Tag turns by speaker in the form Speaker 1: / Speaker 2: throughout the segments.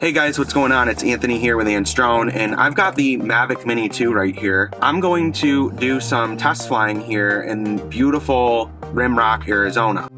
Speaker 1: Hey guys, what's going on? It's Anthony here with Drone, and I've got the Mavic Mini 2 right here. I'm going to do some test flying here in beautiful Rimrock, Arizona.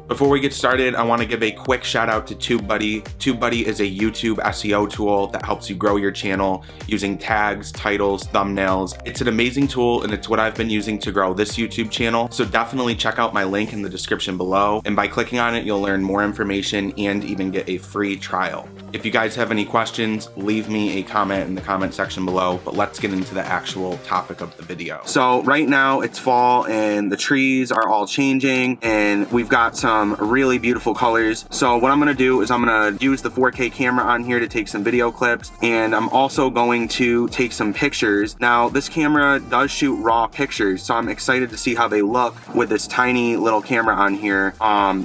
Speaker 1: Before we get started, I want to give a quick shout out to TubeBuddy. TubeBuddy is a YouTube SEO tool that helps you grow your channel using tags, titles, thumbnails. It's an amazing tool and it's what I've been using to grow this YouTube channel. So definitely check out my link in the description below. And by clicking on it, you'll learn more information and even get a free trial. If you guys have any questions, leave me a comment in the comment section below, but let's get into the actual topic of the video. So right now it's fall and the trees are all changing and we've got some really beautiful colors. So what I'm gonna do is I'm gonna use the 4K camera on here to take some video clips, and I'm also going to take some pictures. Now this camera does shoot raw pictures, so I'm excited to see how they look with this tiny little camera on here.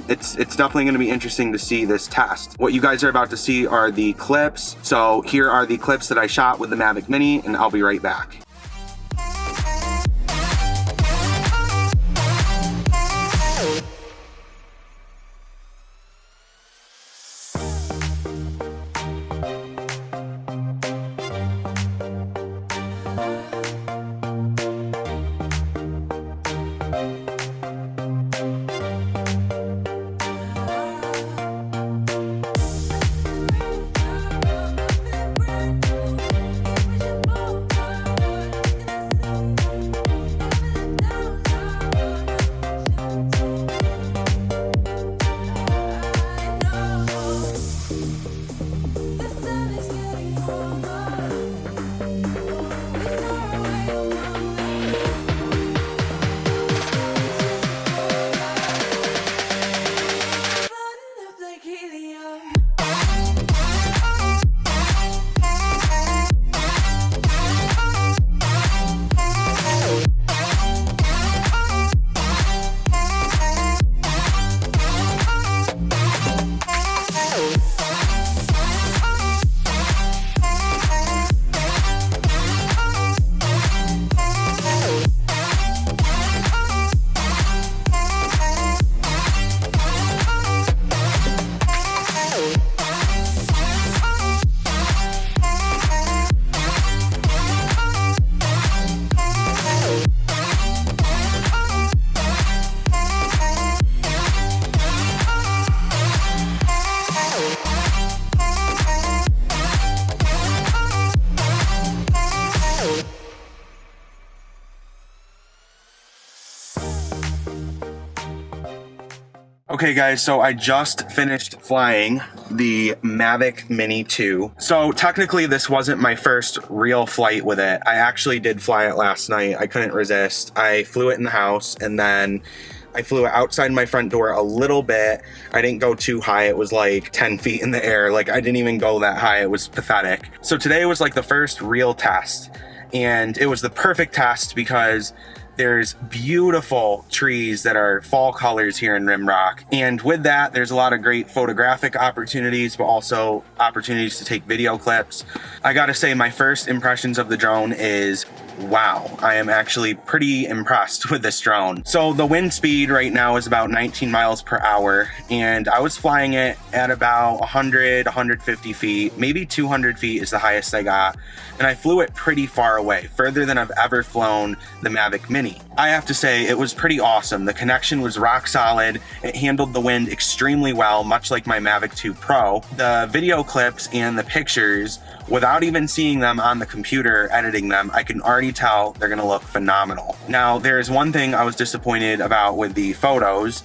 Speaker 1: It's definitely gonna be interesting to see this test. What you guys are about to see are the clips. So here are the clips that I shot with the Mavic Mini, and I'll be right back. Okay guys, so I just finished flying the Mavic Mini 2. So technically this wasn't my first real flight with it. I actually did fly it last night. I couldn't resist. I flew it in the house and then I flew it outside my front door a little bit. I didn't go too high. It was like 10 feet in the air. Like I didn't even go that high. It was pathetic. So today was like the first real test, and it was the perfect test because there's beautiful trees that are fall colors here in Rimrock. And with that, there's a lot of great photographic opportunities, but also opportunities to take video clips. I gotta say, my first impressions of the drone is, wow, I am actually pretty impressed with this drone. So the wind speed right now is about 19 miles per hour, and I was flying it at about 100, 150 feet, maybe 200 feet is the highest I got. And I flew it pretty far away, further than I've ever flown the Mavic Mini. I have to say, it was pretty awesome. The connection was rock solid. It handled the wind extremely well, much like my Mavic 2 Pro. The video clips and the pictures, without even seeing them on the computer editing them, I can already tell they're gonna look phenomenal. Now, there's one thing I was disappointed about with the photos.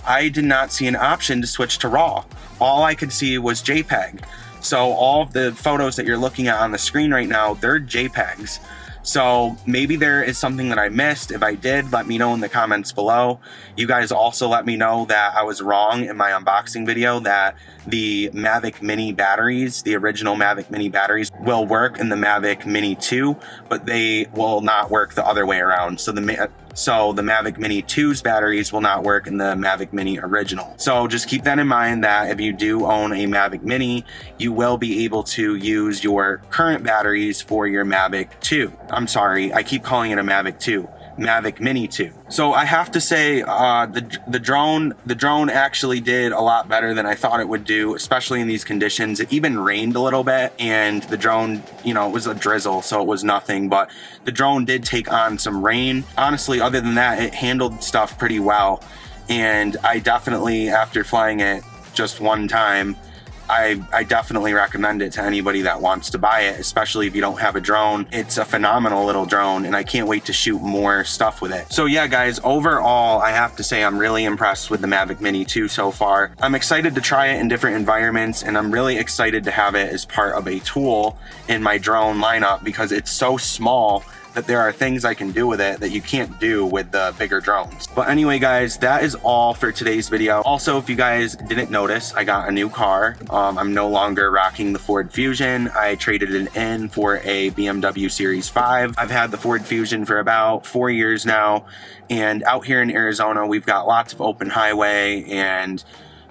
Speaker 1: I did not see an option to switch to RAW. All I could see was JPEG. So all of the photos that you're looking at on the screen right now, they're JPEGs. So maybe there is something that I missed. If I did, let me know in the comments below. You guys also let me know that I was wrong in my unboxing video, that the Mavic Mini batteries, the original Mavic Mini batteries, will work in the Mavic Mini 2, but they will not work the other way around. So the Mavic Mini 2's batteries will not work in the Mavic Mini original. So just keep that in mind, that if you do own a Mavic Mini, you will be able to use your current batteries for your Mavic 2. I'm sorry, I keep calling it a Mavic 2. Mavic Mini 2. So I have to say, the drone actually did a lot better than I thought it would do, especially in these conditions. It even rained a little bit, and the drone, you know, it was a drizzle, so it was nothing, but the drone did take on some rain. Honestly, other than that, it handled stuff pretty well. And I definitely, after flying it just one time, I definitely recommend it to anybody that wants to buy it, especially if you don't have a drone. It's a phenomenal little drone, and I can't wait to shoot more stuff with it. So yeah, guys, overall, I have to say I'm really impressed with the Mavic Mini 2 so far. I'm excited to try it in different environments, and I'm really excited to have it as part of a tool in my drone lineup because it's so small that there are things I can do with it that you can't do with the bigger drones. But anyway, guys, that is all for today's video. Also, if you guys didn't notice, I got a new car. I'm no longer rocking the Ford Fusion. I traded it in for a BMW Series 5. I've had the Ford Fusion for about 4 years now, and out here in Arizona, we've got lots of open highway and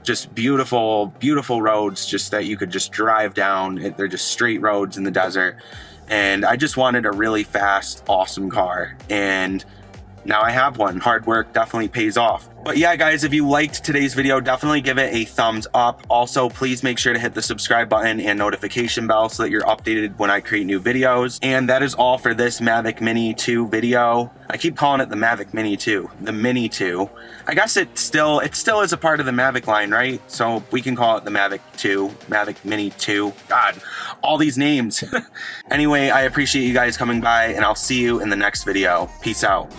Speaker 1: just beautiful, beautiful roads just that you could just drive down. They're just straight roads in the desert. And I just wanted a really fast, awesome car. And now I have one. Hard work definitely pays off. But yeah, guys, if you liked today's video, definitely give it a thumbs up. Also, please make sure to hit the subscribe button and notification bell so that you're updated when I create new videos. And that is all for this Mavic Mini 2 video. I keep calling it the Mavic Mini 2, the Mini 2. I guess it still is a part of the Mavic line, right? So we can call it the Mavic 2, Mavic Mini 2. God, all these names. Anyway, I appreciate you guys coming by, and I'll see you in the next video. Peace out.